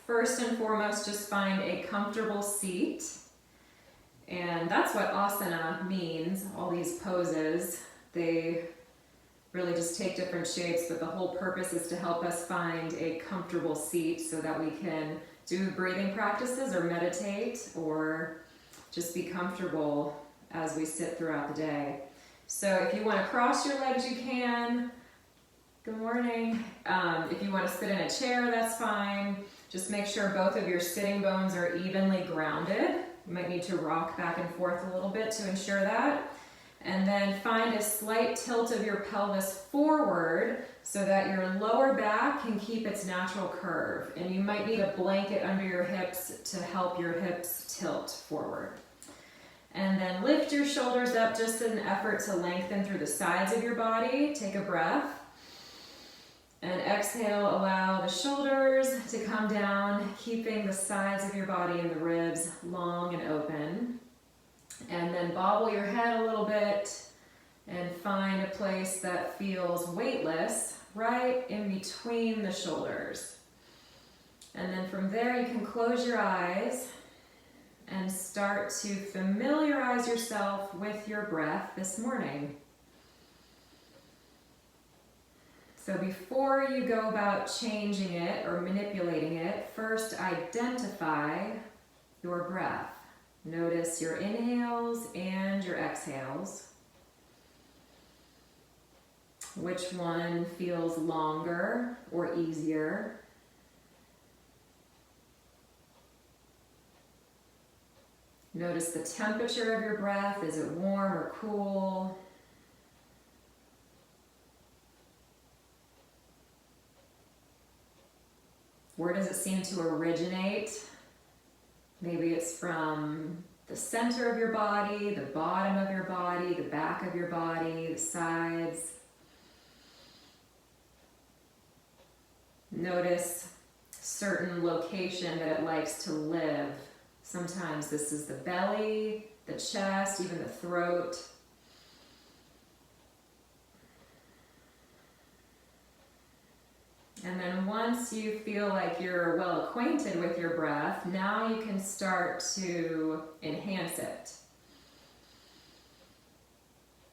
First and foremost, just find a comfortable seat. And that's what asana means, all these poses. They really just take different shapes, but the whole purpose is to help us find a comfortable seat so that we can do breathing practices or meditate or just be comfortable as we sit throughout the day. So if you want to cross your legs, you can. Good morning. If you want to sit in a chair, that's fine. Just make sure both of your sitting bones are evenly grounded. You might need to rock back and forth a little bit to ensure that. And then find a slight tilt of your pelvis forward so that your lower back can keep its natural curve. And you might need a blanket under your hips to help your hips tilt forward. And then lift your shoulders up just in an effort to lengthen through the sides of your body. Take a breath. And exhale, allow the shoulders to come down, keeping the sides of your body and the ribs long and open. And then bobble your head a little bit and find a place that feels weightless right in between the shoulders. And then from there you can close your eyes and start to familiarize yourself with your breath this morning. So before you go about changing it or manipulating it, first identify your breath. Notice your inhales and your exhales. Which one feels longer or easier? Notice the temperature of your breath. Is it warm or cool? Where does it seem to originate? Maybe it's from the center of your body, the bottom of your body, the back of your body, the sides. Notice certain location that it likes to live. Sometimes this is the belly, the chest, even the throat. And then once you feel like you're well acquainted with your breath, now you can start to enhance it.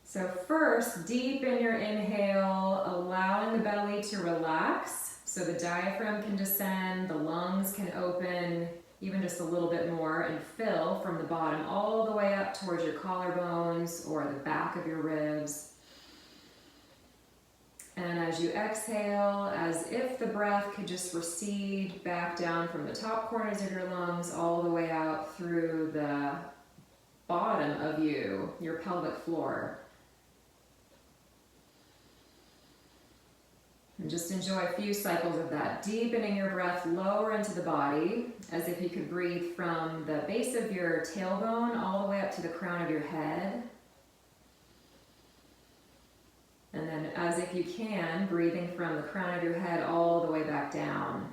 So first, deepen your inhale, allowing the belly to relax so the diaphragm can descend, the lungs can open even just a little bit more and fill from the bottom all the way up towards your collarbones or the back of your ribs. And as you exhale, as if the breath could just recede back down from the top corners of your lungs all the way out through the bottom of your pelvic floor. And just enjoy a few cycles of that, deepening your breath lower into the body, as if you could breathe from the base of your tailbone all the way up to the crown of your head. And then as if you can, breathing from the crown of your head all the way back down.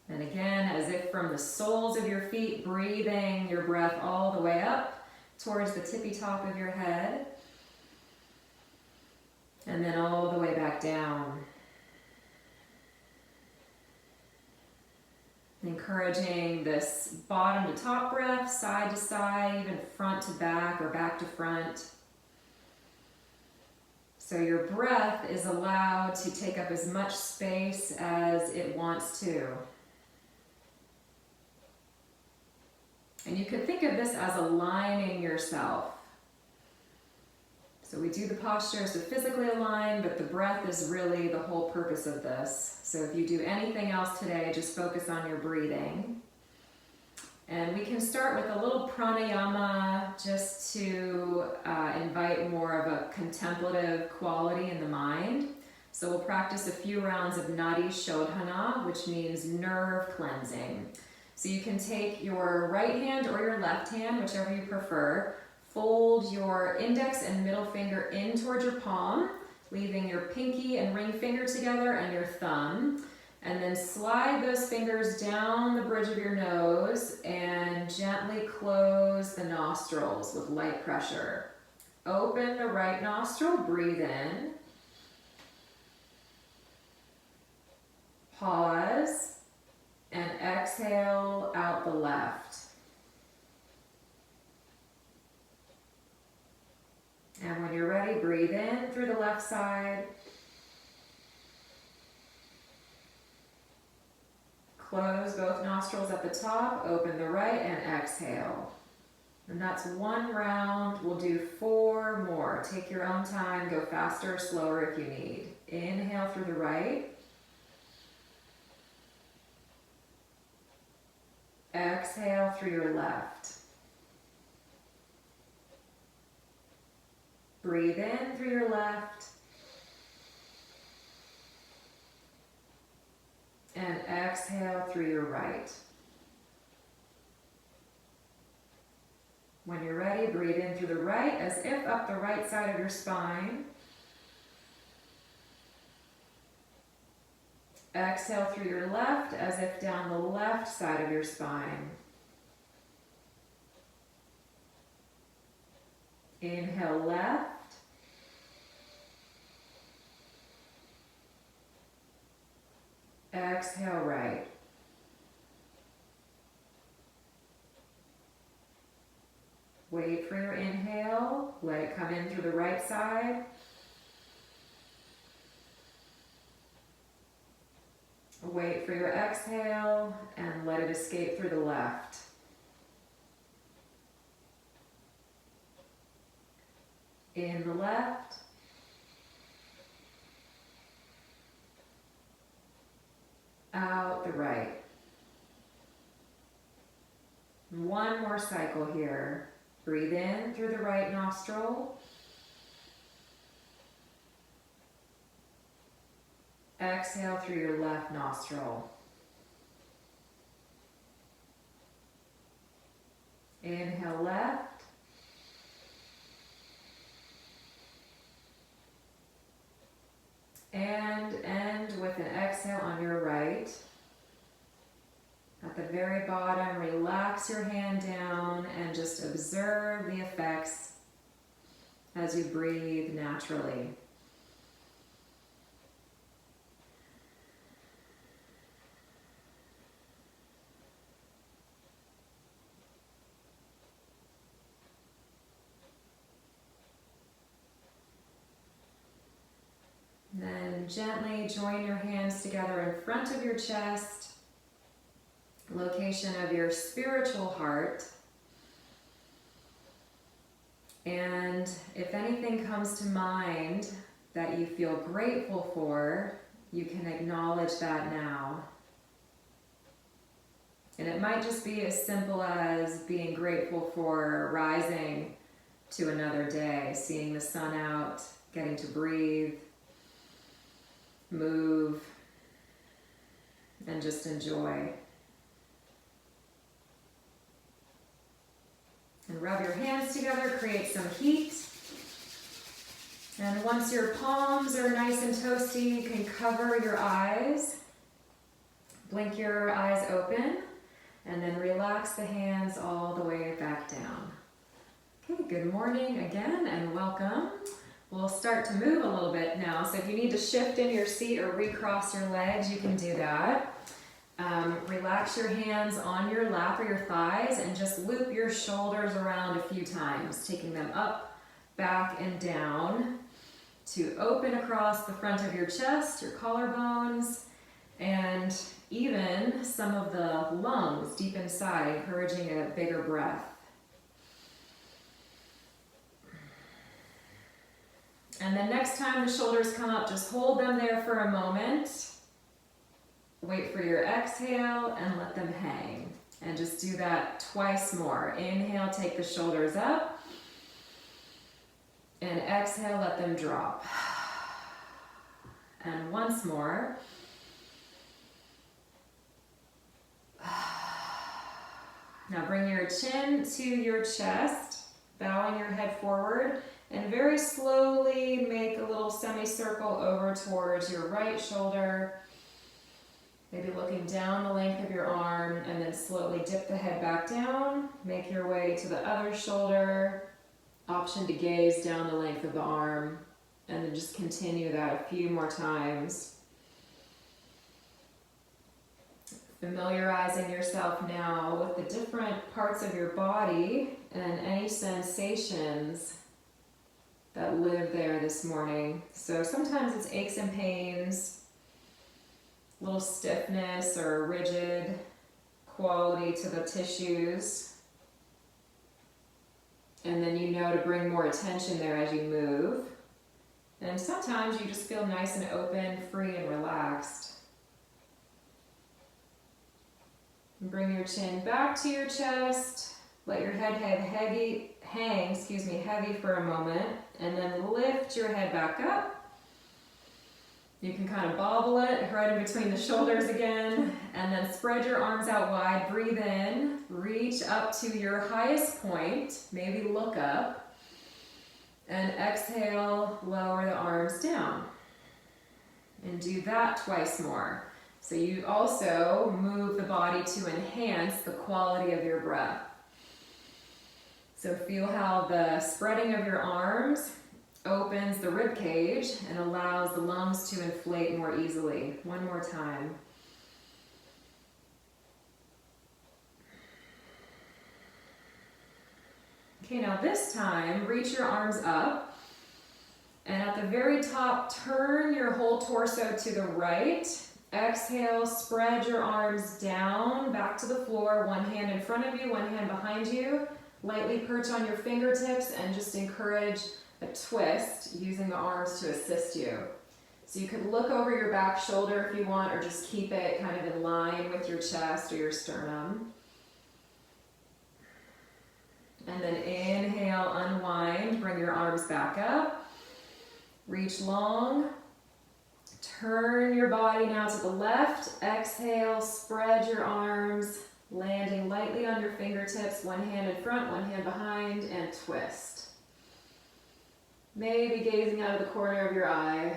And again, as if from the soles of your feet, breathing your breath all the way up towards the tippy top of your head. And then all the way back down. Encouraging this bottom to top breath, side to side, even front to back or back to front. So your breath is allowed to take up as much space as it wants to. And you could think of this as aligning yourself. So we do the postures to physically align, but the breath is really the whole purpose of this. So if you do anything else today, just focus on your breathing. And we can start with a little pranayama just to invite more of a contemplative quality in the mind. So we'll practice a few rounds of Nadi Shodhana, which means nerve cleansing. So you can take your right hand or your left hand, whichever you prefer. Fold your index and middle finger in towards your palm, leaving your pinky and ring finger together and your thumb. And then slide those fingers down the bridge of your nose and gently close the nostrils with light pressure. Open the right nostril, breathe in. Pause and exhale out the left. And when you're ready, breathe in through the left side. Close both nostrils at the top, open the right, and exhale. And that's one round. We'll do 4 more. Take your own time, go faster or slower if you need. Inhale through the right. Exhale through your left. Breathe in through your left. And exhale through your right. When you're ready, breathe in through the right as if up the right side of your spine. Exhale through your left as if down the left side of your spine. Inhale left. Exhale right. Wait for your inhale. Let it come in through the right side. Wait for your exhale and let it escape through the left. In the left. Out the right. One more cycle here. Breathe in through the right nostril. Exhale through your left nostril. Inhale left. And end with an exhale on your right. At the very bottom, relax your hand down and just observe the effects as you breathe naturally. Then gently join your hands together in front of your chest, location of your spiritual heart. And if anything comes to mind that you feel grateful for, you can acknowledge that now. And it might just be as simple as being grateful for rising to another day, seeing the sun out, getting to breathe, move, and just enjoy. And rub your hands together, create some heat. And once your palms are nice and toasty, you can cover your eyes. Blink your eyes open, and then relax the hands all the way back down. Okay, good morning again, and welcome. We'll start to move a little bit now, so if you need to shift in your seat or recross your legs, you can do that. Relax your hands on your lap or your thighs and just loop your shoulders around a few times, taking them up, back, and down to open across the front of your chest, your collarbones, and even some of the lungs deep inside, encouraging a bigger breath. And then next time the shoulders come up, just hold them there for a moment. Wait for your exhale and let them hang. And just do that twice more. Inhale, take the shoulders up. And exhale, let them drop. And once more. Now bring your chin to your chest, bowing your head forward, and very slowly make a little semicircle over towards your right shoulder. Maybe looking down the length of your arm, and then slowly dip the head back down. Make your way to the other shoulder. Option to gaze down the length of the arm, and then just continue that a few more times. Familiarizing yourself now with the different parts of your body and any sensations that live there this morning. So sometimes it's aches and pains, a little stiffness or rigid quality to the tissues. And then you know to bring more attention there as you move. And sometimes you just feel nice and open, free and relaxed. And bring your chin back to your chest. Let your head hang heavy for a moment. And then lift your head back up. You can kind of bobble it right in between the shoulders again. And then spread your arms out wide. Breathe in. Reach up to your highest point. Maybe look up. And exhale, lower the arms down. And do that twice more. So you also move the body to enhance the quality of your breath. So feel how the spreading of your arms opens the rib cage and allows the lungs to inflate more easily. One more time. Okay, now this time, reach your arms up, and at the very top, turn your whole torso to the right. Exhale, spread your arms down, back to the floor, one hand in front of you, one hand behind you. Lightly perch on your fingertips and just encourage a twist using the arms to assist you. So you could look over your back shoulder if you want, or just keep it kind of in line with your chest or your sternum. And then inhale, unwind, bring your arms back up. Reach long. Turn your body now to the left. Exhale, spread your arms, landing lightly on your fingertips, one hand in front, one hand behind, and twist. Maybe gazing out of the corner of your eye.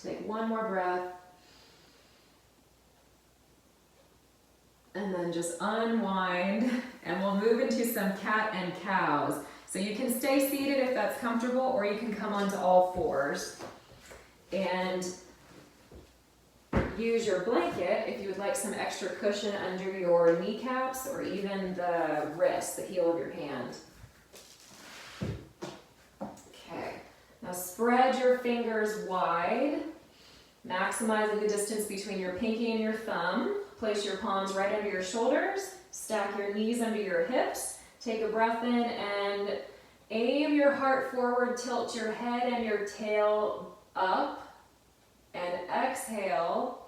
Take one more breath. And then just unwind, and we'll move into some cat and cows. So you can stay seated if that's comfortable, or you can come onto all fours. And use your blanket if you would like some extra cushion under your kneecaps, or even the wrist, the heel of your hand. Okay, now spread your fingers wide, maximizing the distance between your pinky and your thumb. Place your palms right under your shoulders, stack your knees under your hips, take a breath in and aim your heart forward, tilt your head and your tail up, and exhale,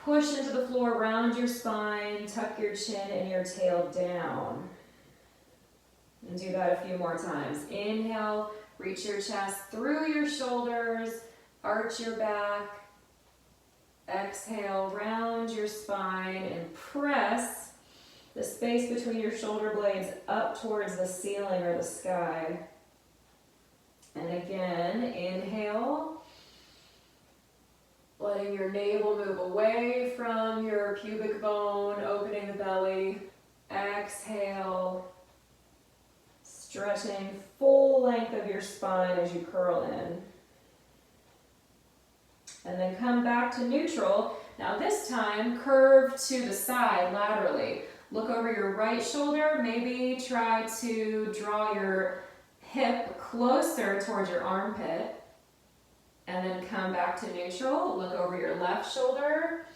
push into the floor, round your spine, tuck your chin and your tail down. And do that a few more times. Inhale, reach your chest through your shoulders, arch your back. Exhale, round your spine and press the space between your shoulder blades up towards the ceiling or the sky. And again, inhale, letting your navel move away from your pubic bone, opening the belly. Exhale, stretching full length of your spine as you curl in. And then come back to neutral. Now this time, curve to the side laterally. Look over your right shoulder. Maybe try to draw your hip closer towards your armpit. And then come back to neutral. Look over your left shoulder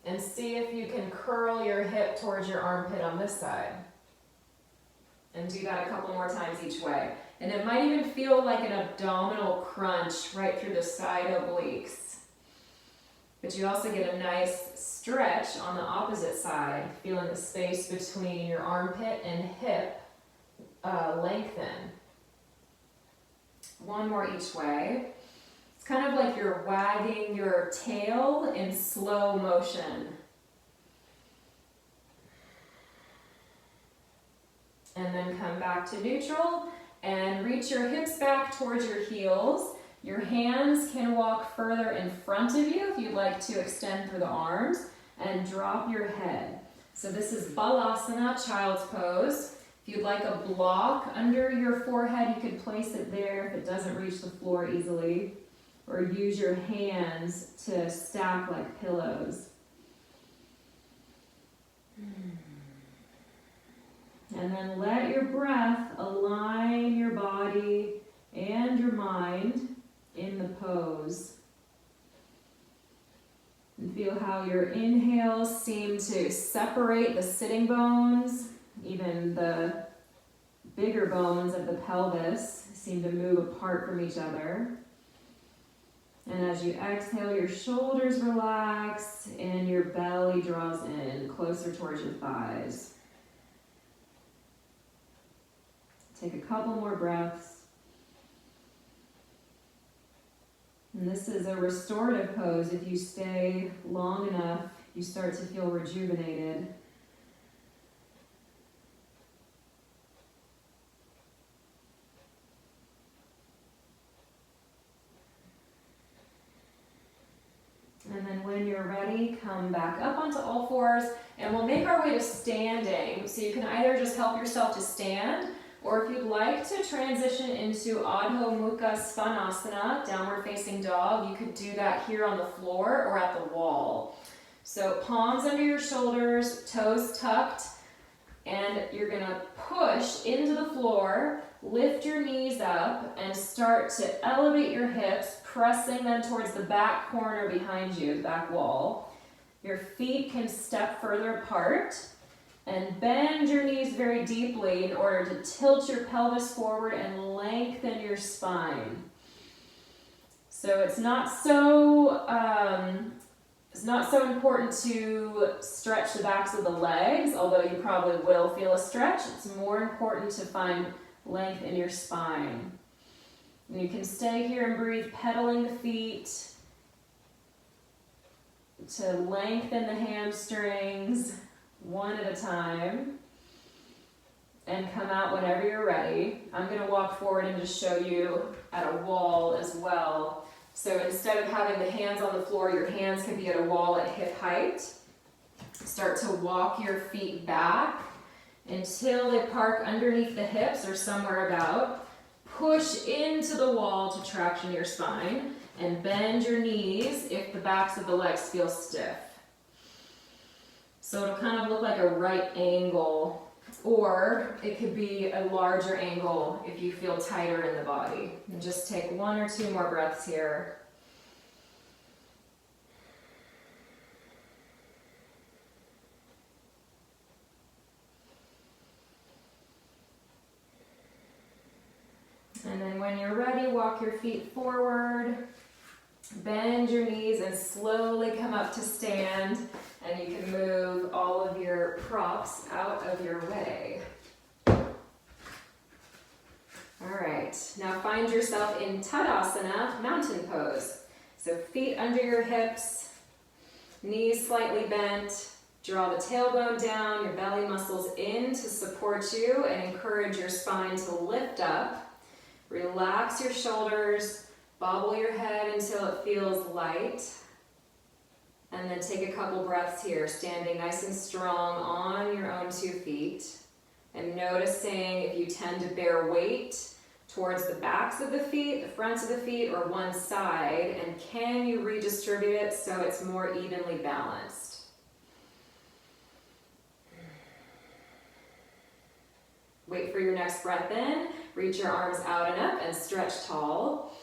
and see if you can curl your hip towards your armpit on this side. And do that a couple more times each way. And it might even feel like an abdominal crunch right through the side obliques. But you also get a nice stretch on the opposite side, feeling the space between your armpit and hip lengthen. One more each way. It's kind of like you're wagging your tail in slow motion. And then come back to neutral and reach your hips back towards your heels. Your hands can walk further in front of you if you'd like to extend through the arms, and drop your head. So this is Balasana, child's pose. If you'd like a block under your forehead, you could place it there if it doesn't reach the floor easily. or use your hands to stack like pillows. And then let your breath align your body and your mind in the pose. And feel how your inhales seem to separate the sitting bones, even the bigger bones of the pelvis seem to move apart from each other. And as you exhale, your shoulders relax and your belly draws in closer towards your thighs. Take a couple more breaths. And this is a restorative pose. If you stay long enough, you start to feel rejuvenated. And then when you're ready, come back up onto all fours, and we'll make our way to standing. So you can either just help yourself to stand, or if you'd like to transition into Adho, Mukha, Svanasana, downward facing dog, you could do that here on the floor or at the wall. So palms under your shoulders, toes tucked, and you're gonna push into the floor, lift your knees up, and start to elevate your hips, pressing them towards the back corner behind you, the back wall. Your feet can step further apart, and bend your knees very deeply in order to tilt your pelvis forward and lengthen your spine. So it's not so important to stretch the backs of the legs, although you probably will feel a stretch. It's more important to find length in your spine. And you can stay here and breathe, pedaling the feet to lengthen the hamstrings one at a time, and come out whenever you're ready. I'm going to walk forward and just show you at a wall as well. So instead of having the hands on the floor, your hands can be at a wall at hip height. Start to walk your feet back until they park underneath the hips or somewhere about. Push into the wall to traction your spine, and bend your knees if the backs of the legs feel stiff. So it'll kind of look like a right angle, or it could be a larger angle if you feel tighter in the body. And just take one or two more breaths here. And then when you're ready, walk your feet forward, bend your knees, and slowly come up to stand. And you can move all of your props out of your way. All right, now find yourself in Tadasana, mountain pose. So feet under your hips, knees slightly bent. Draw the tailbone down, your belly muscles in to support you and encourage your spine to lift up. Relax your shoulders, bobble your head until it feels light. And then take a couple breaths here, standing nice and strong on your own 2 feet. And noticing if you tend to bear weight towards the backs of the feet, the fronts of the feet, or one side. And can you redistribute it so it's more evenly balanced? Wait for your next breath in. Reach your arms out and up and stretch tall.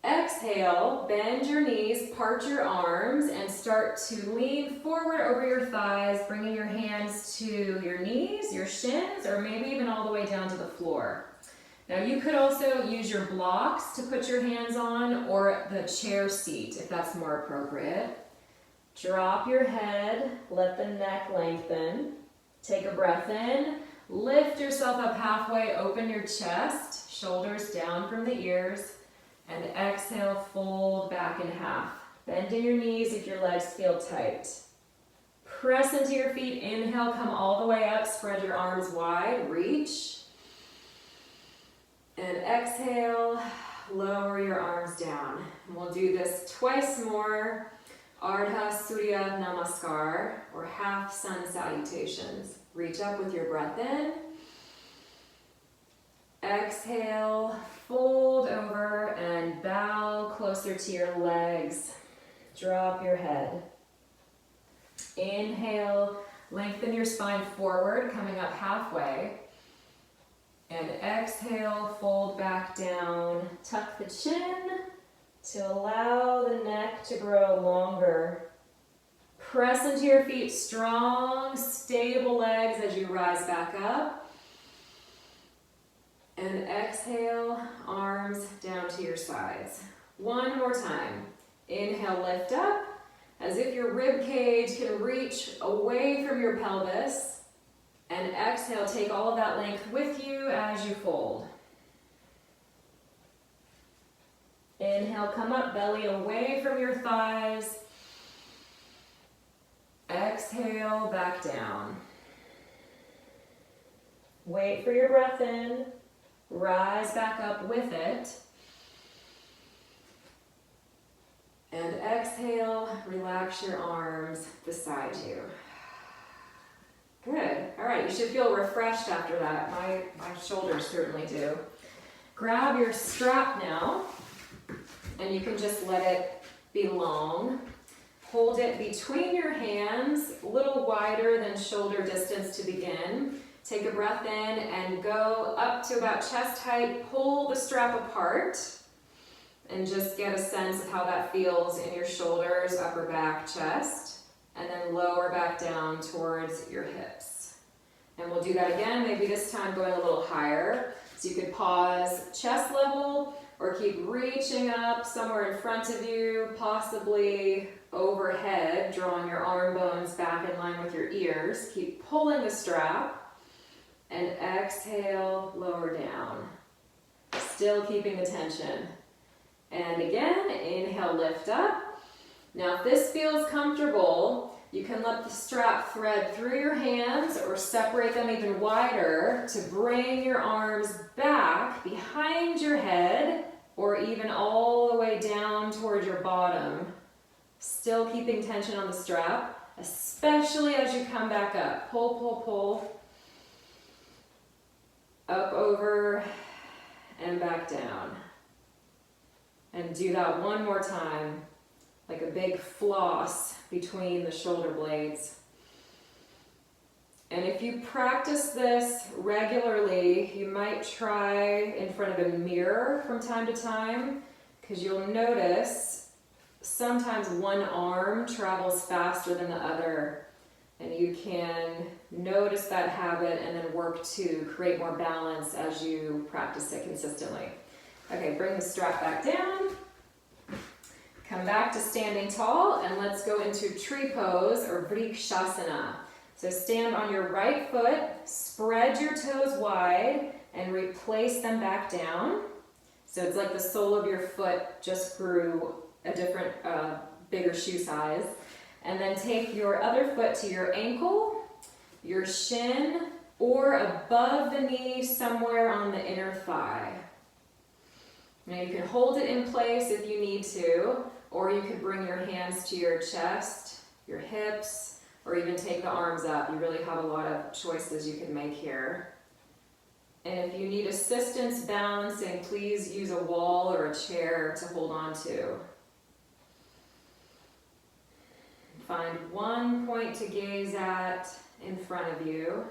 Exhale, bend your knees, part your arms, and start to lean forward over your thighs, bringing your hands to your knees, your shins, or maybe even all the way down to the floor. Now you could also use your blocks to put your hands on, or the chair seat if that's more appropriate. Drop your head, let the neck lengthen. Take a breath in, lift yourself up halfway, open your chest, shoulders down from the ears. And exhale, fold back in half. Bending your knees if your legs feel tight. Press into your feet. Inhale, come all the way up. Spread your arms wide. Reach. And exhale, lower your arms down. And we'll do this twice more. Ardha, Surya, Namaskar, or half sun salutations. Reach up with your breath in. Exhale, fold over and bow closer to your legs. Drop your head. Inhale, lengthen your spine forward, coming up halfway. And exhale, fold back down. Tuck the chin to allow the neck to grow longer. Press into your feet, strong, stable legs as you rise back up. And exhale, arms down to your sides. One more time. Inhale, lift up, as if your rib cage can reach away from your pelvis. And exhale, take all of that length with you as you fold. Inhale, come up, belly away from your thighs. Exhale, back down. Wait for your breath in. Rise back up with it. And exhale, relax your arms beside you. Good. All right, you should feel refreshed after that. My shoulders certainly do. Grab your strap now, and you can just let it be long. Hold it between your hands, a little wider than shoulder distance to begin. Take a breath in and go up to about chest height. Pull the strap apart and just get a sense of how that feels in your shoulders, upper back, chest. And then lower back down towards your hips. And we'll do that again, maybe this time going a little higher. So you could pause chest level or keep reaching up somewhere in front of you, possibly overhead, drawing your arm bones back in line with your ears. Keep pulling the strap and exhale, lower down. Still keeping the tension. And again, inhale, lift up. Now if this feels comfortable, you can let the strap thread through your hands or separate them even wider to bring your arms back behind your head or even all the way down towards your bottom. Still keeping tension on the strap, especially as you come back up. Pull, pull, pull. Up, over, and back down. And do that one more time. Like a big floss between the shoulder blades. And if you practice this regularly, you might try in front of a mirror from time to time, because you'll notice sometimes one arm travels faster than the other. And you can notice that habit and then work to create more balance as you practice it consistently. Okay, bring the strap back down. Come back to standing tall, and let's go into tree pose or Vrksasana. So stand on your right foot, spread your toes wide, and replace them back down. So it's like the sole of your foot just grew a different, bigger shoe size. And then take your other foot to your ankle, your shin, or above the knee somewhere on the inner thigh. Now you can hold it in place if you need to, or you could bring your hands to your chest, your hips, or even take the arms up. You really have a lot of choices you can make here. And if you need assistance balancing, please use a wall or a chair to hold on to. Find one point to gaze at in front of you.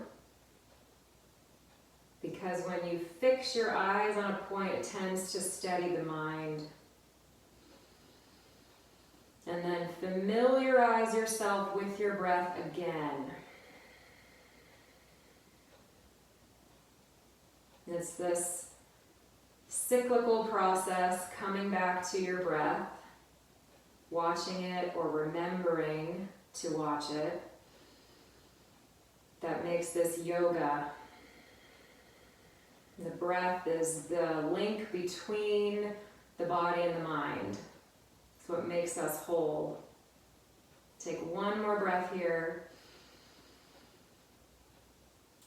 Because when you fix your eyes on a point, it tends to steady the mind. And then familiarize yourself with your breath again. It's this cyclical process, coming back to your breath, watching it or remembering to watch it, that makes this yoga. The breath is the link between the body and the mind. It's what makes us whole. Take one more breath here.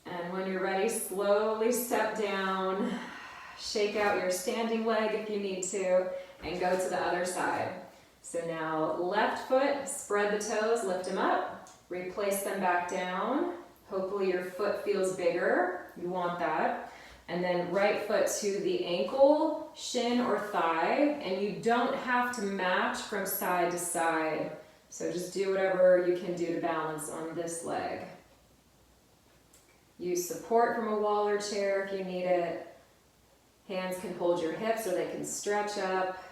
And when you're ready, slowly step down. Shake out your standing leg if you need to, and go to the other side. So now left foot, spread the toes, lift them up, replace them back down. Hopefully your foot feels bigger. You want that. And then right foot to the ankle, shin, or thigh. And you don't have to match from side to side. So just do whatever you can do to balance on this leg. Use support from a wall or chair if you need it. Hands can hold your hips or they can stretch up.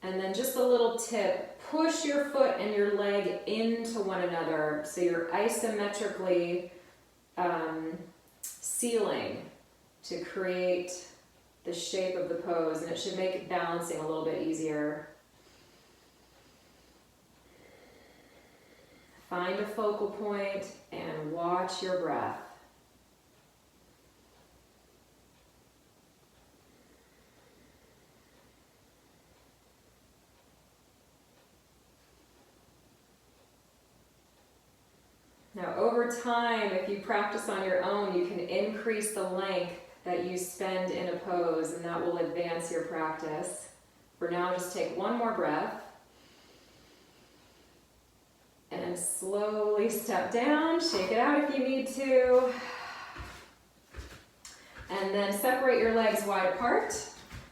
And then just a little tip, push your foot and your leg into one another so you're isometrically sealing to create the shape of the pose, and it should make balancing a little bit easier. Find a focal point and watch your breath. Now, over time, if you practice on your own, you can increase the length that you spend in a pose, and that will advance your practice. For now, just take one more breath. And slowly step down, shake it out if you need to. And then separate your legs wide apart.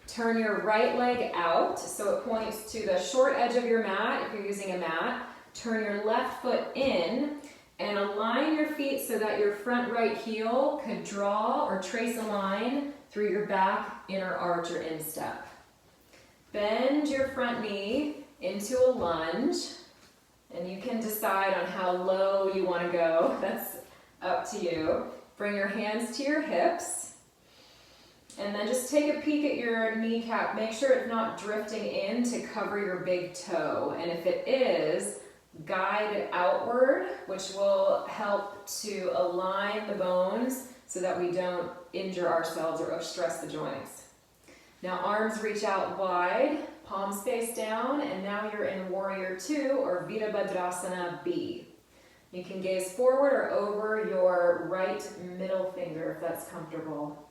Turn your right leg out so it points to the short edge of your mat if you're using a mat. Turn your left foot in and align your feet so that your front right heel could draw or trace a line through your back inner arch or instep. Bend your front knee into a lunge, and you can decide on how low you want to go. That's up to you. Bring your hands to your hips, and then just take a peek at your kneecap. Make sure it's not drifting in to cover your big toe, and if it is, guide it outward, which will help to align the bones so that we don't injure ourselves or stress the joints. Now arms reach out wide, palms face down, and now you're in Warrior 2 or Virabhadrasana B. You can gaze forward or over your right middle finger if that's comfortable.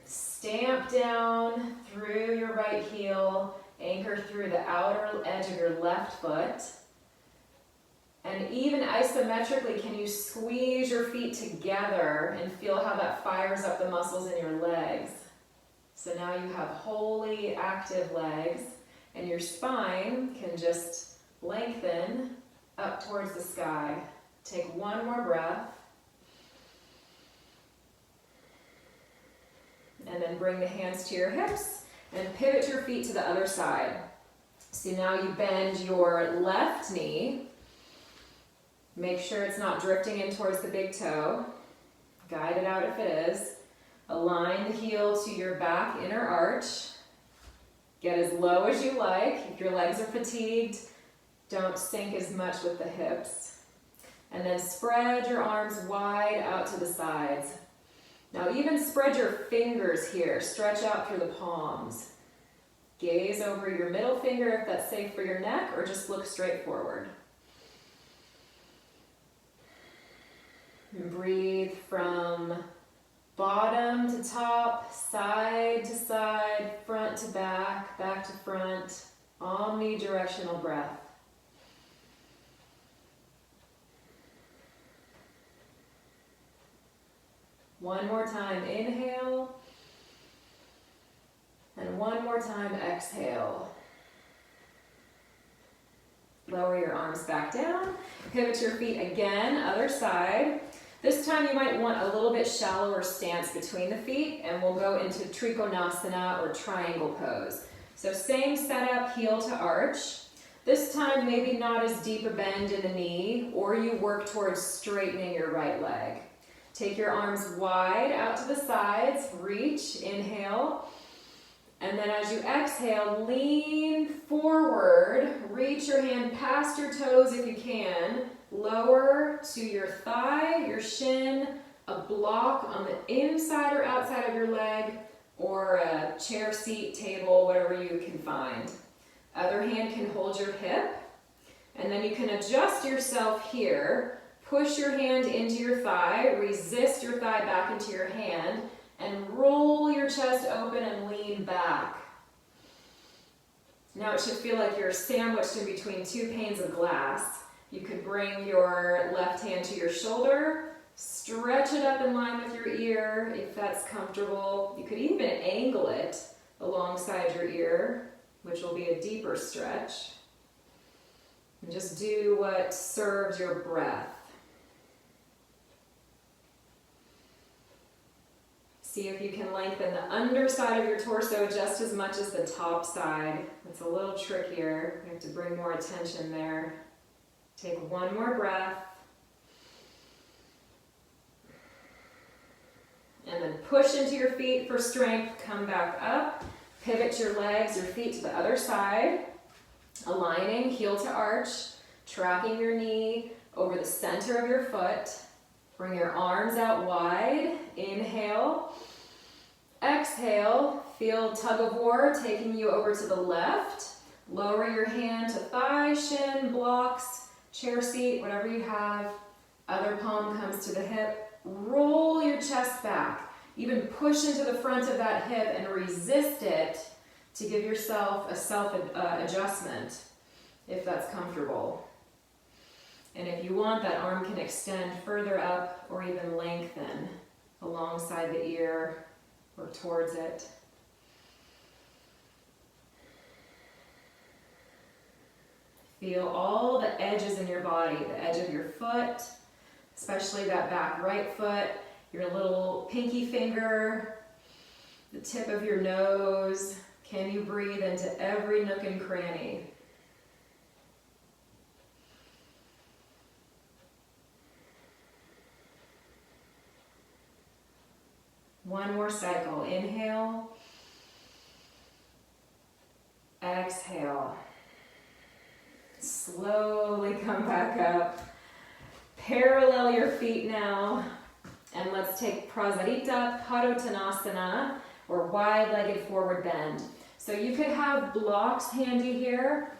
Stamp down through your right heel. Anchor through the outer edge of your left foot. And even isometrically, can you squeeze your feet together and feel how that fires up the muscles in your legs? So now you have wholly active legs, and your spine can just lengthen up towards the sky. Take one more breath. And then bring the hands to your hips. And pivot your feet to the other side. So now you bend your left knee. Make sure it's not drifting in towards the big toe. Guide it out if it is. Align the heel to your back inner arch. Get as low as you like. If your legs are fatigued, don't sink as much with the hips. And then spread your arms wide out to the sides. Now even spread your fingers here, stretch out through the palms. Gaze over your middle finger if that's safe for your neck, or just look straight forward. And breathe from bottom to top, side to side, front to back, back to front, omnidirectional breath. One more time, inhale. And one more time, exhale. Lower your arms back down. Pivot your feet again, other side. This time you might want a little bit shallower stance between the feet, and we'll go into Trikonasana or triangle pose. So same setup, heel to arch. This time maybe not as deep a bend in the knee, or you work towards straightening your right leg. Take your arms wide out to the sides, reach, inhale. And then as you exhale, lean forward, reach your hand past your toes if you can, lower to your thigh, your shin, a block on the inside or outside of your leg, or a chair, seat, table, whatever you can find. Other hand can hold your hip, and then you can adjust yourself here. Push your hand into your thigh, resist your thigh back into your hand, and roll your chest open and lean back. Now it should feel like you're sandwiched in between two panes of glass. You could bring your left hand to your shoulder, stretch it up in line with your ear if that's comfortable. You could even angle it alongside your ear, which will be a deeper stretch. And just do what serves your breath. See if you can lengthen the underside of your torso just as much as the top side. It's a little trickier. You have to bring more attention there. Take one more breath. And then push into your feet for strength. Come back up. Pivot your legs, your feet to the other side. Aligning heel to arch. Tracking your knee over the center of your foot. Bring your arms out wide. Inhale. Exhale. Feel tug of war taking you over to the left. Lower your hand to thigh, shin, blocks, chair seat, whatever you have. Other palm comes to the hip. Roll your chest back. Even push into the front of that hip and resist it to give yourself a self-adjustment if that's comfortable. And if you want, that arm can extend further up or even lengthen alongside the ear or towards it. Feel all the edges in your body, the edge of your foot, especially that back right foot, your little pinky finger, the tip of your nose. Can you breathe into every nook and cranny? One more cycle. Inhale. Exhale. Slowly come back up. Parallel your feet now. And let's take Prasarita, Padottanasana, or wide-legged forward bend. So you could have blocks handy here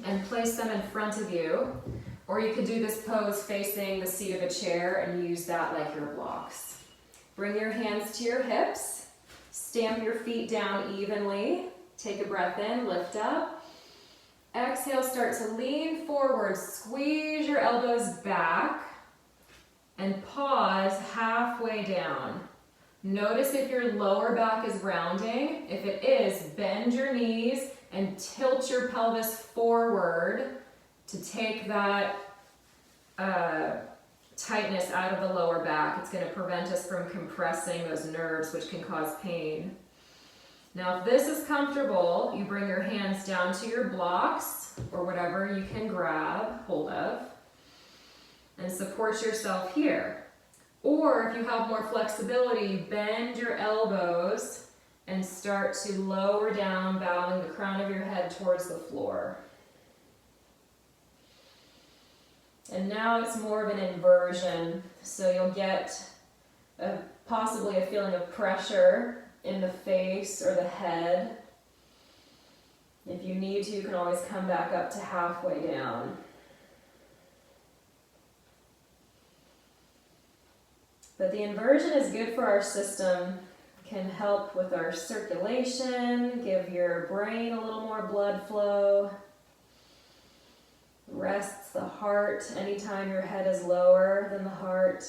and place them in front of you. Or you could do this pose facing the seat of a chair and use that like your blocks. Bring your hands to your hips. Stamp your feet down evenly. Take a breath in, lift up. Exhale, start to lean forward. Squeeze your elbows back. And pause halfway down. Notice if your lower back is rounding. If it is, bend your knees and tilt your pelvis forward to take that tightness out of the lower back. It's going to prevent us from compressing those nerves, which can cause pain. Now, if this is comfortable, you bring your hands down to your blocks or whatever you can grab hold of and support yourself here. Or if you have more flexibility, bend your elbows and start to lower down, bowing the crown of your head towards the floor. And now it's more of an inversion, so you'll get possibly a feeling of pressure in the face or the head. If you need to, you can always come back up to halfway down. But the inversion is good for our system. It can help with our circulation, give your brain a little more blood flow. Rests the heart anytime your head is lower than the heart.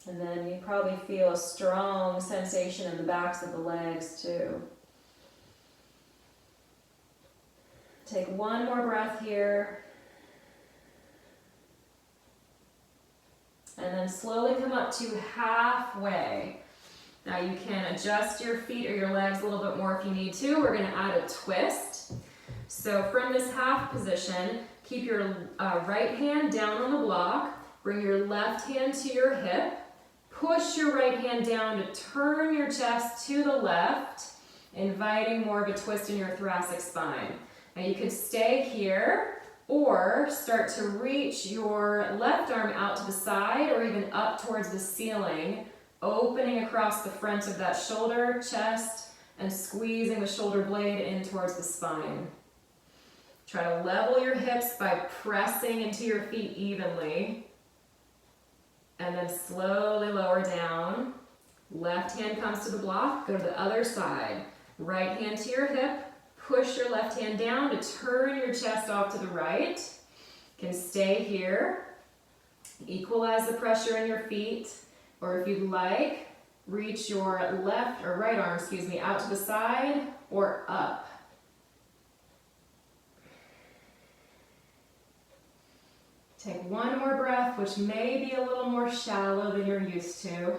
And then you probably feel a strong sensation in the backs of the legs too. Take one more breath here. And then slowly come up to halfway. Now you can adjust your feet or your legs a little bit more if you need to. We're going to add a twist. So from this half position, keep your right hand down on the block. Bring your left hand to your hip. Push your right hand down to turn your chest to the left, inviting more of a twist in your thoracic spine. Now you could stay here or start to reach your left arm out to the side or even up towards the ceiling, opening across the front of that shoulder, chest, and squeezing the shoulder blade in towards the spine. Try to level your hips by pressing into your feet evenly. And then slowly lower down. Left hand comes to the block, go to the other side. Right hand to your hip, push your left hand down to turn your chest off to the right. You can stay here. Equalize the pressure in your feet, or if you'd like, reach your left or right arm, out to the side or up. Take one more breath, which may be a little more shallow than you're used to.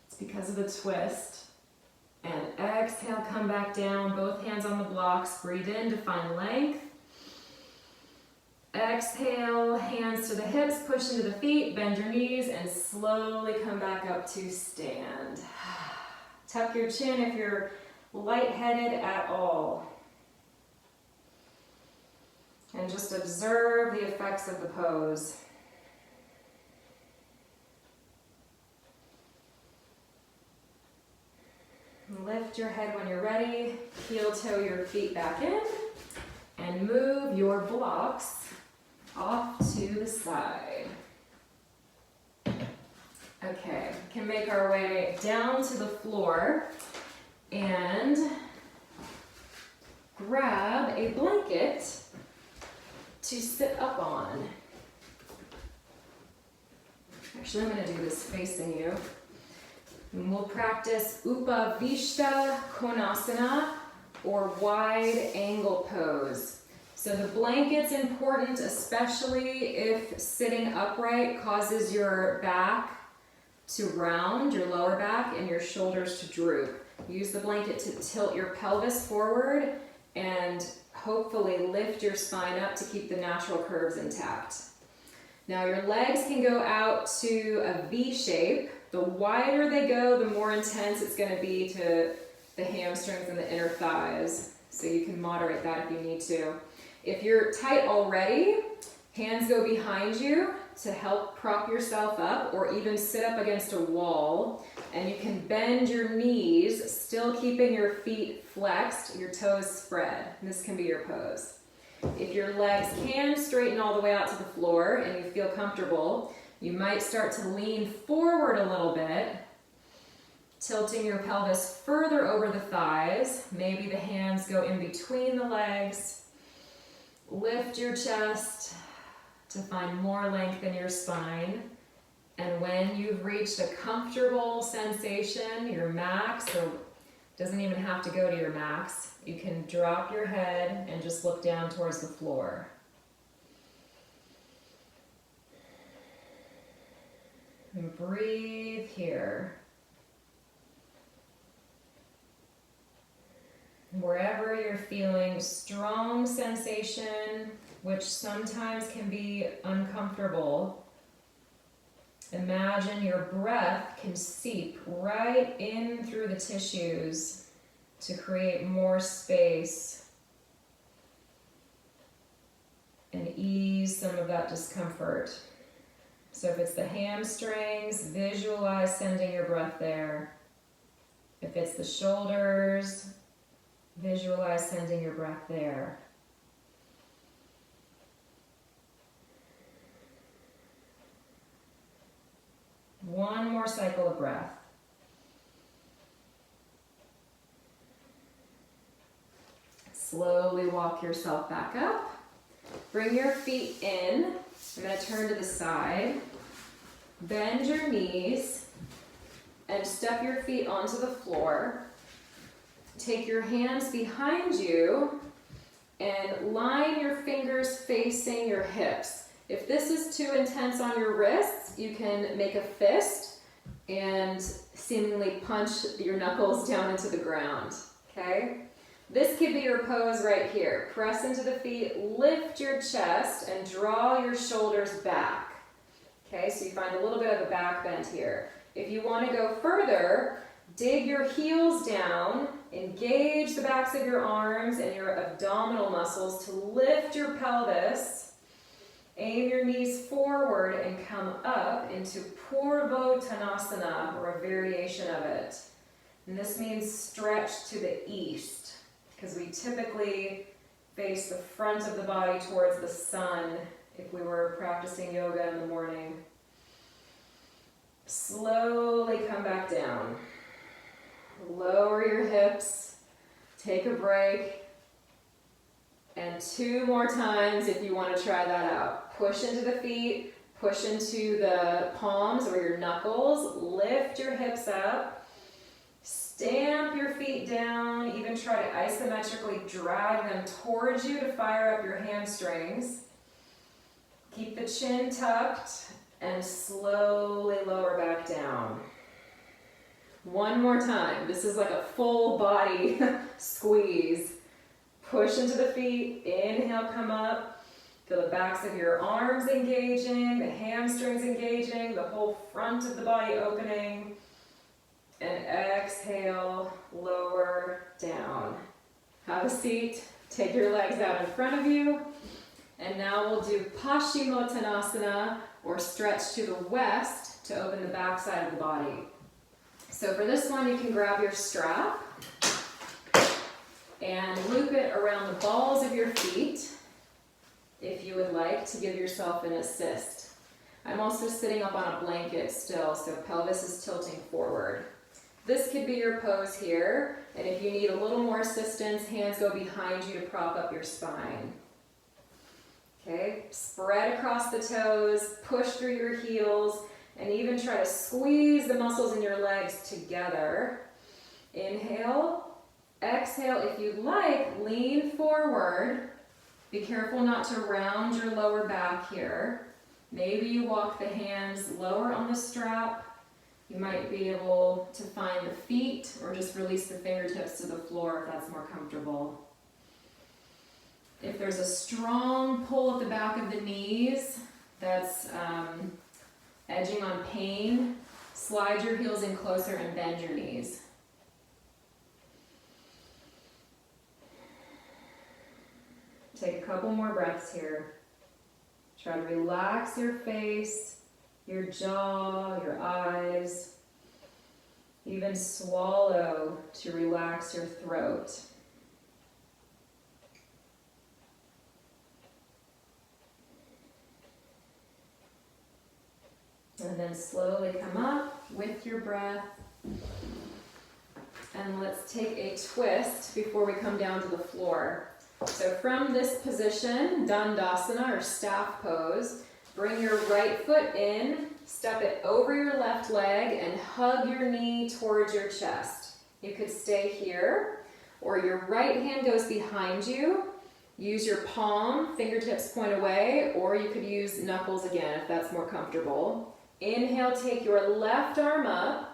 It's because of the twist. And exhale, come back down, both hands on the blocks. Breathe in to find length. Exhale, hands to the hips, push into the feet, bend your knees, and slowly come back up to stand. Tuck your chin if you're lightheaded at all. And just observe the effects of the pose. Lift your head when you're ready, heel toe your feet back in, and move your blocks off to the side. Okay, we can make our way down to the floor and grab a blanket to sit up on. Actually, I'm going to do this facing you. And we'll practice Upavista Konasana, or wide angle pose. So the blanket's important, especially if sitting upright causes your back to round, your lower back, and your shoulders to droop. Use the blanket to tilt your pelvis forward and hopefully lift your spine up to keep the natural curves intact. Now your legs can go out to a V shape. The wider they go, the more intense it's going to be to the hamstrings and the inner thighs. So you can moderate that if you need to. If you're tight already, hands go behind you to help prop yourself up, or even sit up against a wall. And you can bend your knees, still keeping your feet flexed, your toes spread. This can be your pose. If your legs can straighten all the way out to the floor and you feel comfortable, you might start to lean forward a little bit, tilting your pelvis further over the thighs. Maybe the hands go in between the legs. Lift your chest to find more length in your spine. And when you've reached a comfortable sensation, your max, or doesn't even have to go to your max, you can drop your head and just look down towards the floor. And breathe here. Wherever you're feeling strong sensation, which sometimes can be uncomfortable, imagine your breath can seep right in through the tissues to create more space and ease some of that discomfort. So if it's the hamstrings, visualize sending your breath there. If it's the shoulders, visualize sending your breath there. One more cycle of breath. Slowly walk yourself back up. Bring your feet in. I'm going to turn to the side. Bend your knees and step your feet onto the floor. Take your hands behind you and line your fingers facing your hips. If this is too intense on your wrists, you can make a fist and seemingly punch your knuckles down into the ground, okay? This could be your pose right here. Press into the feet, lift your chest, and draw your shoulders back. Okay, so you find a little bit of a back bend here. If you want to go further, dig your heels down, engage the backs of your arms and your abdominal muscles to lift your pelvis. Aim your knees forward and come up into Purvottanasana, or a variation of it. And this means stretch to the east, because we typically face the front of the body towards the sun if we were practicing yoga in the morning. Slowly come back down. Lower your hips, take a break, And 2 more times if you want to try that out. Push into the feet, push into the palms or your knuckles, lift your hips up, stamp your feet down, even try to isometrically drag them towards you to fire up your hamstrings. Keep the chin tucked and slowly lower back down. 1 more time. This is like a full body squeeze. Push into the feet, inhale, come up. Feel the backs of your arms engaging, the hamstrings engaging, the whole front of the body opening. And exhale, lower down. Have a seat, take your legs out in front of you. And now we'll do Paschimottanasana, or stretch to the west to open the back side of the body. So for this one, you can grab your strap and loop it around the balls of your feet if you would like to give yourself an assist. I'm also sitting up on a blanket still, so pelvis is tilting forward. This could be your pose here, and if you need a little more assistance, hands go behind you to prop up your spine. Okay, spread across the toes, push through your heels, and even try to squeeze the muscles in your legs together. Inhale. Exhale, if you'd like, lean forward. Be careful not to round your lower back here. Maybe you walk the hands lower on the strap. You might be able to find the feet or just release the fingertips to the floor if that's more comfortable. If there's a strong pull at the back of the knees that's edging on pain, slide your heels in closer and bend your knees. Take a couple more breaths here. Try to relax your face, your jaw, your eyes. Even swallow to relax your throat. And then slowly come up with your breath. And let's take a twist before we come down to the floor. So from this position, Bandhasana or staff pose, bring your right foot in, step it over your left leg, and hug your knee towards your chest. You could stay here, or your right hand goes behind you. Use your palm, fingertips point away, or you could use knuckles again if that's more comfortable. Inhale, take your left arm up.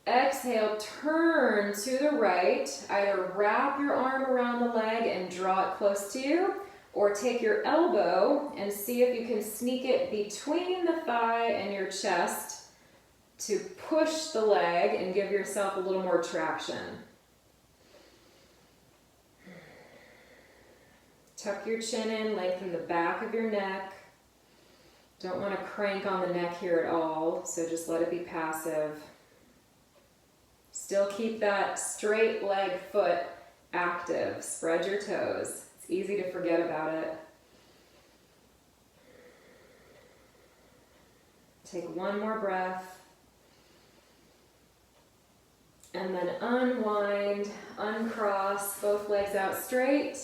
Exhale, turn to the right. Either wrap your arm around the leg and draw it close to you, or take your elbow and see if you can sneak it between the thigh and your chest to push the leg and give yourself a little more traction. Tuck your chin in, lengthen the back of your neck. Don't want to crank on the neck here at all, so just let it be passive. Still keep that straight leg foot active. Spread your toes. It's easy to forget about it. Take one more breath. And then unwind, uncross, both legs out straight.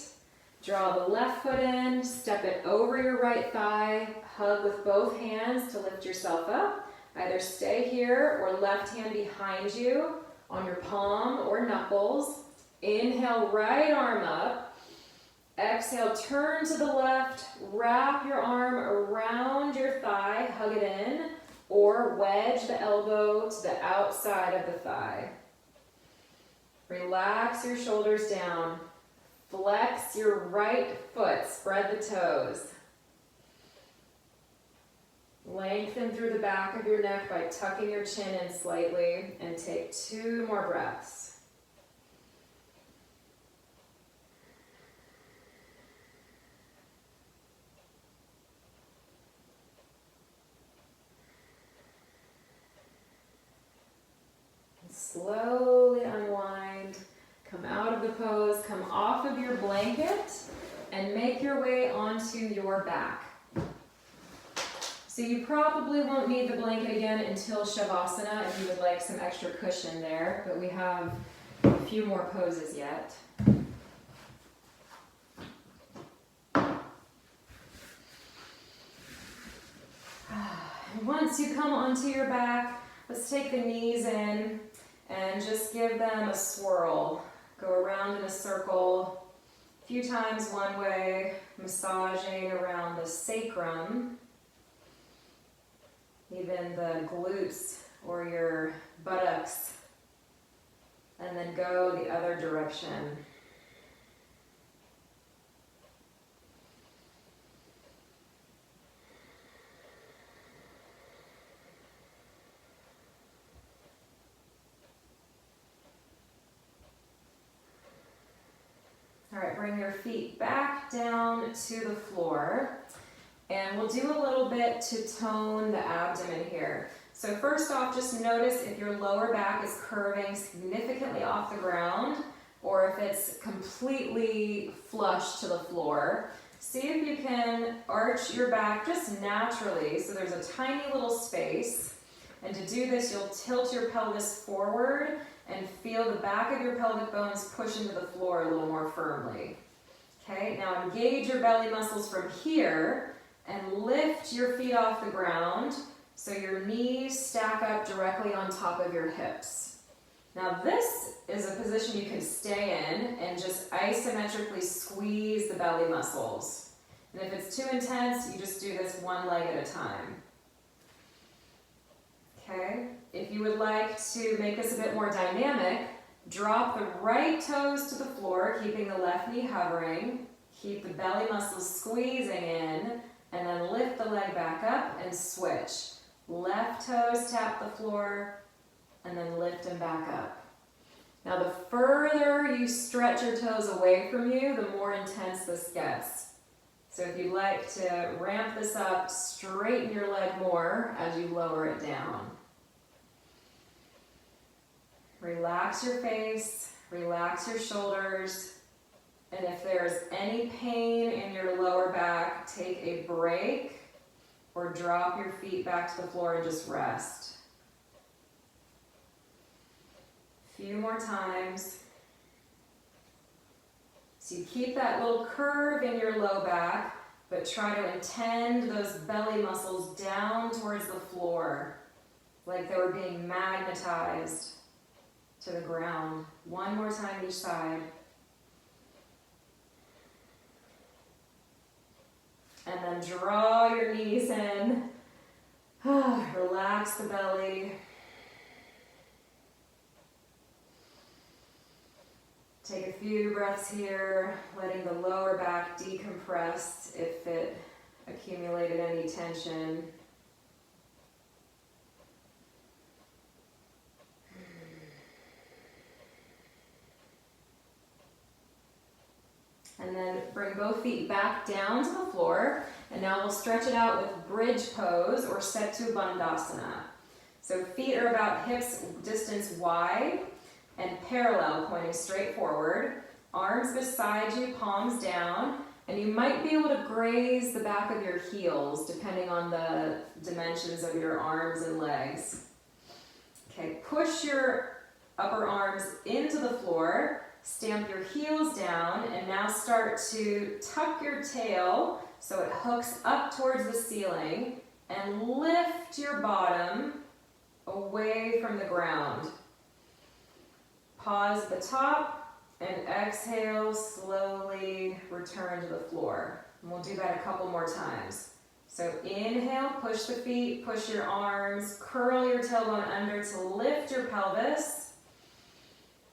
Draw the left foot in, step it over your right thigh, hug with both hands to lift yourself up. Either stay here or left hand behind you on your palm or knuckles. Inhale, right arm up. Exhale, turn to the left, wrap your arm around your thigh, hug it in, or wedge the elbow to the outside of the thigh. Relax your shoulders down. Flex your right foot, spread the toes. Lengthen through the back of your neck by tucking your chin in slightly, and take 2 more breaths. And slowly unwind. Come out of the pose, come off of your blanket, and make your way onto your back. So you probably won't need the blanket again until Shavasana if you would like some extra cushion there, but we have a few more poses yet. Once you come onto your back, let's take the knees in and just give them a swirl. Go around in a circle, a few times one way, massaging around the sacrum, even the glutes or your buttocks, and then go the other direction. All right, bring your feet back down to the floor, and we'll do a little bit to tone the abdomen here. So first off, just notice if your lower back is curving significantly off the ground, or if it's completely flush to the floor. See if you can arch your back just naturally, so there's a tiny little space. And to do this, you'll tilt your pelvis forward and feel the back of your pelvic bones push into the floor a little more firmly. Okay, now engage your belly muscles from here and lift your feet off the ground so your knees stack up directly on top of your hips. Now this is a position you can stay in and just isometrically squeeze the belly muscles. And if it's too intense, you just do this one leg at a time. Okay, if you would like to make this a bit more dynamic, drop the right toes to the floor, keeping the left knee hovering. Keep the belly muscles squeezing in, and then lift the leg back up and switch. Left toes tap the floor, and then lift them back up. Now the further you stretch your toes away from you, the more intense this gets. So if you'd like to ramp this up, straighten your leg more as you lower it down. Relax your face, relax your shoulders, and if there's any pain in your lower back, take a break or drop your feet back to the floor and just rest. A few more times. So you keep that little curve in your low back, but try to intend those belly muscles down towards the floor, like they were being magnetized to the ground. One more time each side. And then draw your knees in. Relax the belly. Take a few breaths here, letting the lower back decompress if it accumulated any tension. And then bring both feet back down to the floor. And now we'll stretch it out with bridge pose or Setu Bandhasana. So feet are about hips distance wide and parallel, pointing straight forward. Arms beside you, palms down. And you might be able to graze the back of your heels depending on the dimensions of your arms and legs. Okay, push your upper arms into the floor. Stamp your heels down, and now start to tuck your tail so it hooks up towards the ceiling, and lift your bottom away from the ground. Pause at the top, and exhale, slowly return to the floor. And we'll do that a couple more times. So inhale, push the feet, push your arms, curl your tailbone under to lift your pelvis.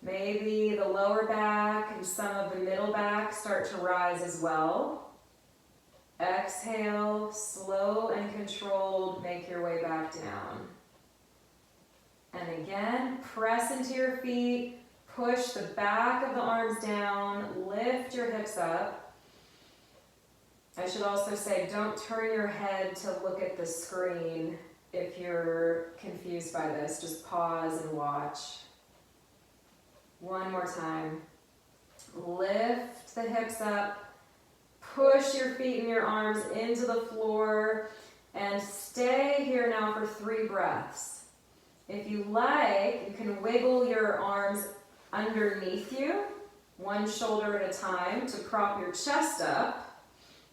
Maybe the lower back and some of the middle back start to rise as well. Exhale, slow and controlled, make your way back down. And again, press into your feet, push the back of the arms down, lift your hips up. I should also say, don't turn your head to look at the screen if you're confused by this. Just pause and watch. One more time. Lift the hips up, push your feet and your arms into the floor, and stay here now for 3 breaths. If you like, you can wiggle your arms underneath you, one shoulder at a time, to prop your chest up.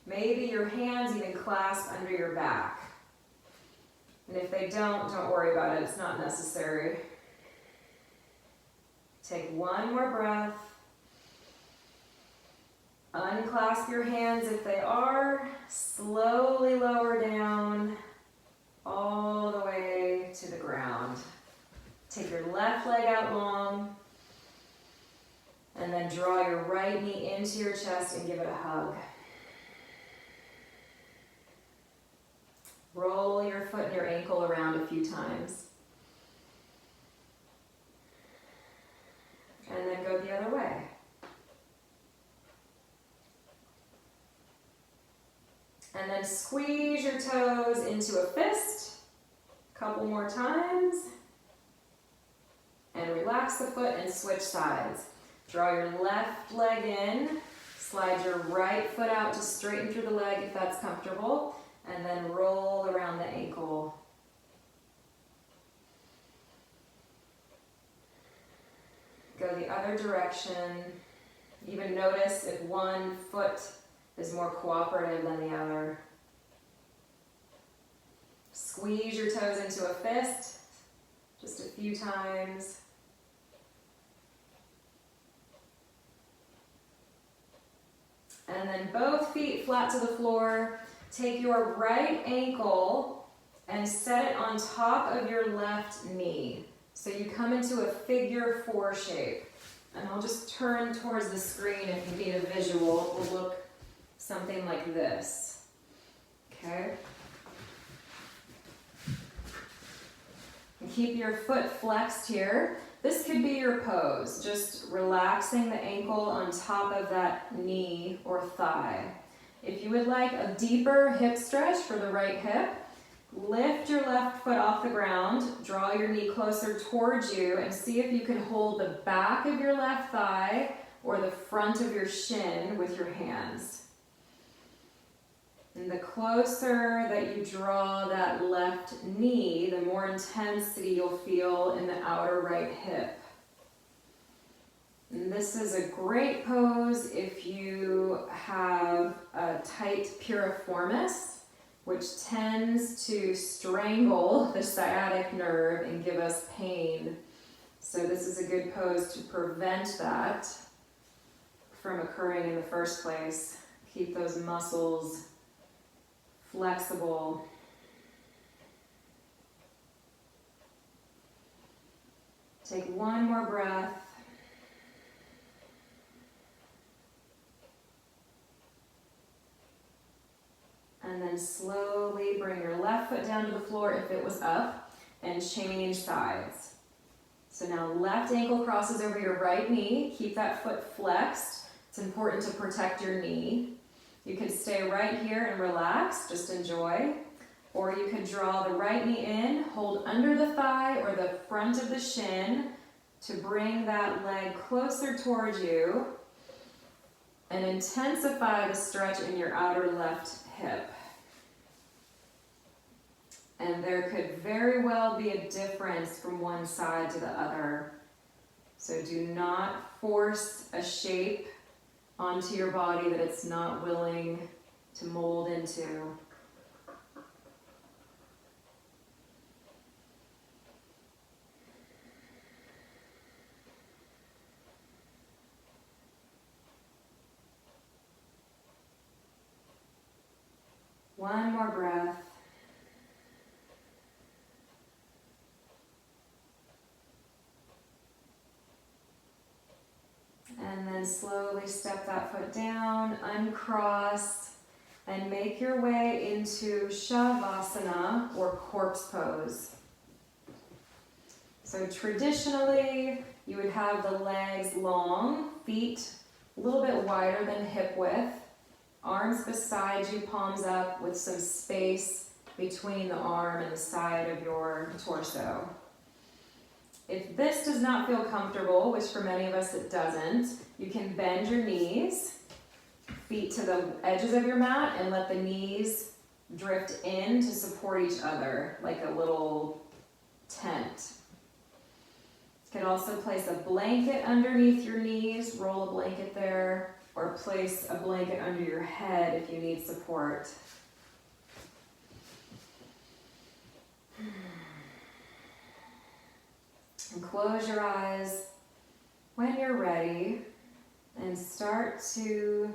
Maybe your hands even clasp under your back. And if they don't worry about it. It's not necessary. Take one more breath. Unclasp your hands if they are. Slowly lower down all the way to the ground. Take your left leg out long. And then draw your right knee into your chest and give it a hug. Roll your foot and your ankle around a few times. And then go the other way. And then squeeze your toes into a fist. A couple more times. And relax the foot and switch sides. Draw your left leg in. Slide your right foot out to straighten through the leg if that's comfortable. And then roll around the ankle. Go the other direction. Even notice if one foot is more cooperative than the other. Squeeze your toes into a fist, just a few times. And then both feet flat to the floor. Take your right ankle and set it on top of your left knee. So you come into a figure 4 shape. And I'll just turn towards the screen if you need a visual. It will look something like this. Okay? And keep your foot flexed here. This could be your pose, just relaxing the ankle on top of that knee or thigh. If you would like a deeper hip stretch for the right hip, lift your left foot off the ground, draw your knee closer towards you, and see if you can hold the back of your left thigh or the front of your shin with your hands. And the closer that you draw that left knee, the more intensity you'll feel in the outer right hip. And this is a great pose if you have a tight piriformis, which tends to strangle the sciatic nerve and give us pain. So this is a good pose to prevent that from occurring in the first place. Keep those muscles flexible. Take one more breath. And then slowly bring your left foot down to the floor if it was up and change sides. So now left ankle crosses over your right knee. Keep that foot flexed. It's important to protect your knee. You can stay right here and relax, just enjoy. Or you can draw the right knee in, hold under the thigh or the front of the shin to bring that leg closer towards you and intensify the stretch in your outer left hip. And there could very well be a difference from one side to the other. So do not force a shape onto your body that it's not willing to mold into. One more breath. And then slowly step that foot down, uncross, and make your way into Shavasana or corpse pose. So traditionally, you would have the legs long, feet a little bit wider than hip width, arms beside you, palms up with some space between the arm and the side of your torso. If this does not feel comfortable, which for many of us it doesn't, you can bend your knees, feet to the edges of your mat, and let the knees drift in to support each other like a little tent. You can also place a blanket underneath your knees, roll a blanket there, or place a blanket under your head if you need support. And close your eyes when you're ready and start to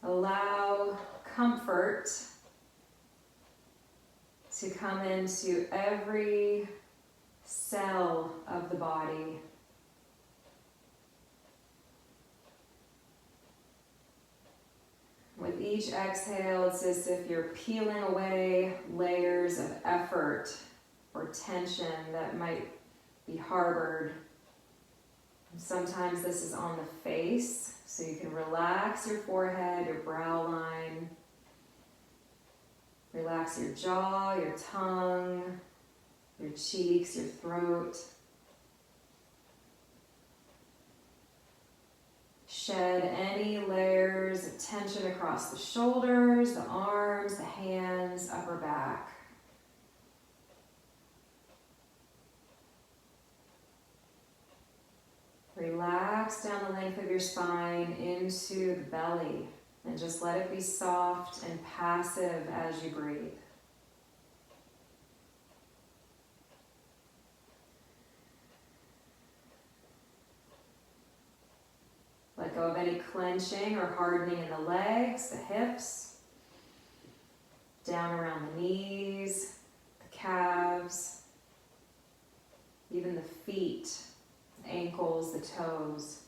allow comfort to come into every cell of the body. With each exhale, it's as if you're peeling away layers of effort or tension that might be harbored. Sometimes this is on the face, so you can relax your forehead, your brow line. Relax your jaw, your tongue, your cheeks, your throat. Shed any layers of tension across the shoulders, the arms, the hands, upper back. Relax down the length of your spine into the belly and just let it be soft and passive as you breathe. Let go of any clenching or hardening in the legs, the hips, down around the knees, the calves, even the feet, the ankles, the toes.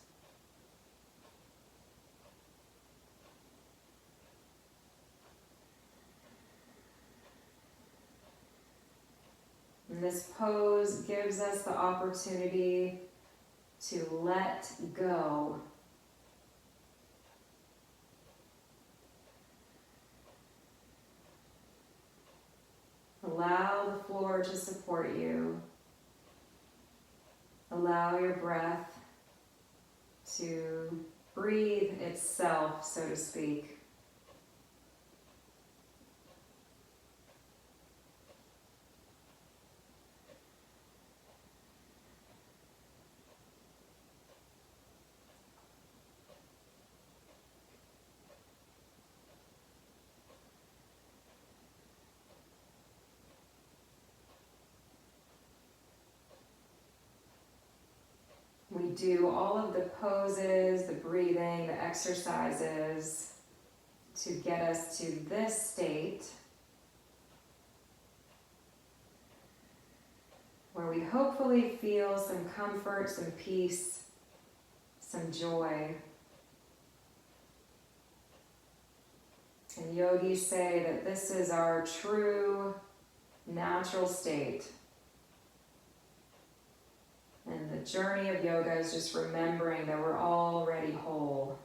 And this pose gives us the opportunity to let go. Allow the floor to support you. Allow your breath to breathe itself, so to speak. We do all of the poses, the breathing, the exercises to get us to this state where we hopefully feel some comfort, some peace, some joy. And yogis say that this is our true natural state. And the journey of yoga is just remembering that we're already whole.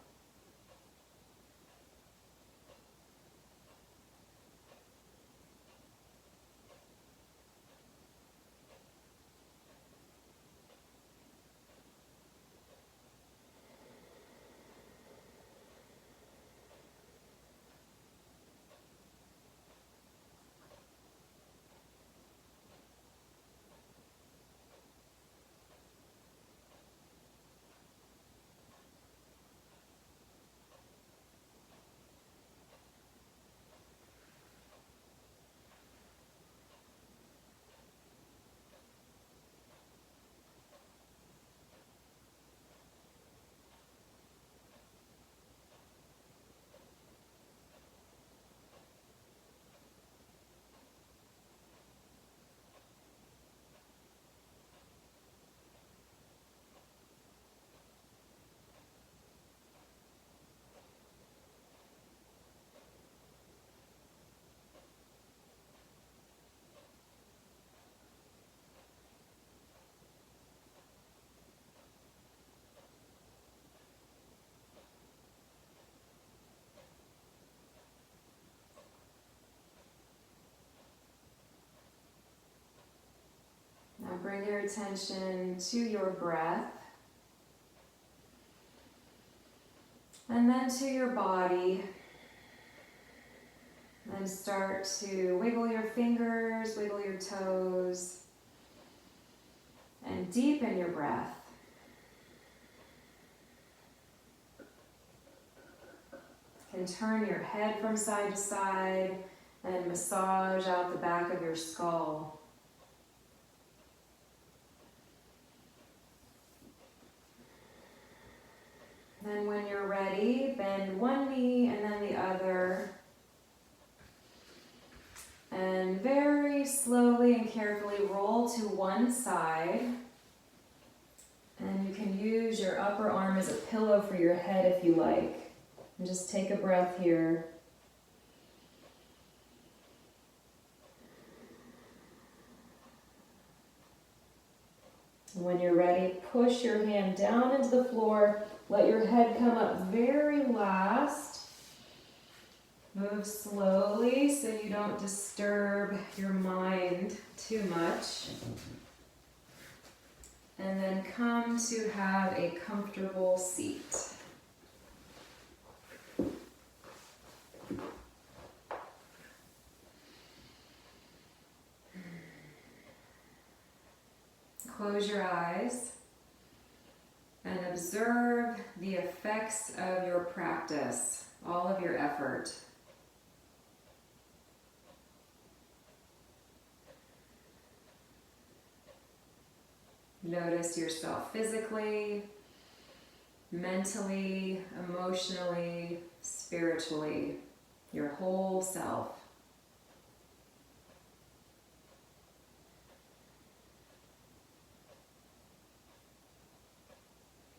Now bring your attention to your breath and then to your body. And start to wiggle your fingers, wiggle your toes, and deepen your breath. You can turn your head from side to side and massage out the back of your skull. And when you're ready, bend one knee and then the other. And very slowly and carefully roll to one side. And you can use your upper arm as a pillow for your head if you like. And just take a breath here. And when you're ready, push your hand down into the floor. Let your head come up very last. Move slowly so you don't disturb your mind too much. And then come to have a comfortable seat. Close your eyes and observe the effects of your practice, all of your effort. Notice yourself physically, mentally, emotionally, spiritually, your whole self.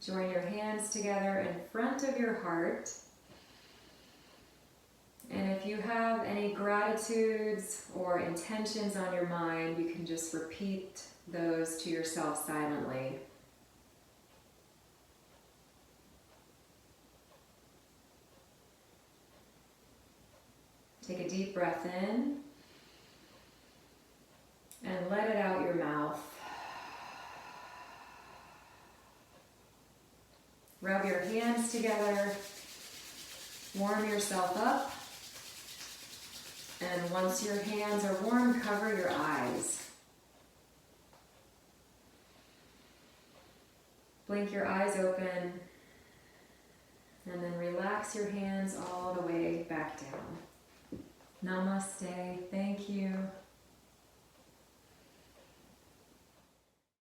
Join your hands together in front of your heart. And if you have any gratitudes or intentions on your mind, you can just repeat those to yourself silently. Take a deep breath in and let it out your mouth. Rub your hands together, warm yourself up, and once your hands are warm, cover your eyes. Blink your eyes open, and then relax your hands all the way back down. Namaste. Thank you.